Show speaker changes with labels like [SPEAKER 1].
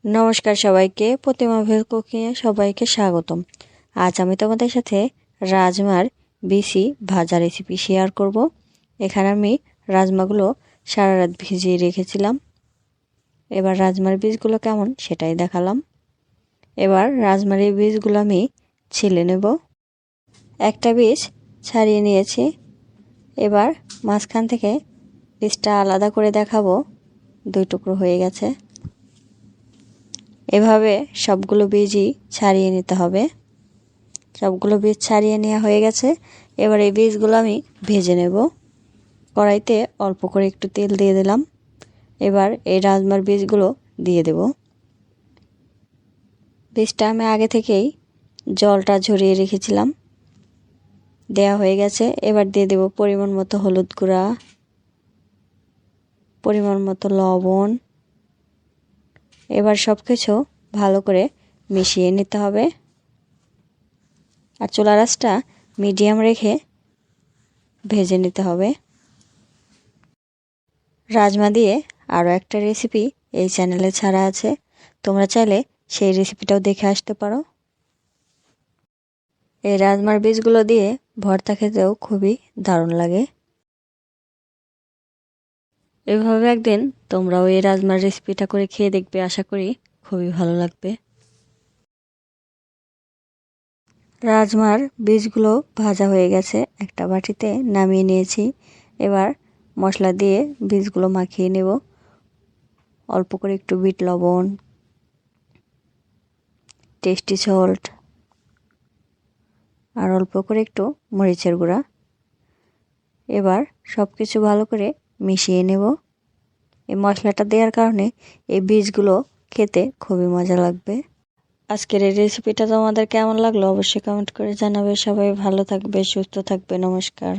[SPEAKER 1] নমস্কার সবাইকে, প্রতিমা ভেল কুকিংয়ে সবাইকে স্বাগতম। আজ আমি তোমাদের সাথে রাজমার বিসি ভাজা রেসিপি শেয়ার করব। এখানে আমি রাজমাগুলো সারা রাত ভিজিয়ে রেখেছিলাম। এবার রাজমার বীজগুলো কেমন সেটাই দেখালাম। এবার রাজমার এই বীজগুলো আমি ছিলে নেব। একটা বীজ ছাড়িয়ে নিয়েছি। এবার মাঝখান থেকে বীজটা আলাদা করে দেখাবো, 2 টুকরো হয়ে গেছে। এভাবে সবগুলো বীজই ছাড়িয়ে নিতে হবে। সবগুলো বীজ ছাড়িয়ে নেওয়া হয়ে গেছে। এবার এই বীজগুলো আমি ভেজে নেব। কড়াইতে অল্প করে একটু তেল দিয়ে দিলাম। এবার এই রাজমার বীজগুলো দিয়ে দেব। বীজটা আমি আগে থেকেই জলটা ঝরিয়ে রেখেছিলাম, দেয়া হয়ে গেছে। এবার দিয়ে দেব পরিমাণ মতো হলুদ গুঁড়া, পরিমাণ মতো লবণ। এবার সব কিছু ভালো করে মিশিয়ে নিতে হবে। আর চুলার আঁচটা মিডিয়াম রেখে ভেজে নিতে হবে। রাজমা দিয়ে আরও একটা রেসিপি এই চ্যানেলে ছাড়া আছে, তোমরা চাইলে সেই রেসিপিটাও দেখে আসতে পারো। এই রাজমার বীজগুলো দিয়ে ভর্তা খেতেও খুবই দারুণ লাগে। এভাবে একদিন তোমরাও এই রাজমার রেসিপিটা করে খেয়ে দেখবে, আশা করি খুবই ভালো লাগবে। রাজমার বীজগুলো ভাজা হয়ে গেছে, একটা বাটিতে নামিয়ে নিয়েছি। এবার মশলা দিয়ে বীজগুলো মাখিয়ে নেব। অল্প করে একটু বিট লবণ, টেস্টি সল্ট, আর অল্প করে একটু মরিচের গুঁড়া। এবার সব কিছু ভালো করে মিশিয়ে নেব। এই মশলাটা দেওয়ার কারণে এই বীজগুলো খেতে খুবই মজা লাগবে। আজকের এই রেসিপিটা তোমাদের কেমন লাগলো অবশ্যই কমেন্ট করে জানাবে। সবাই ভালো থাকবে, সুস্থ থাকবে। নমস্কার।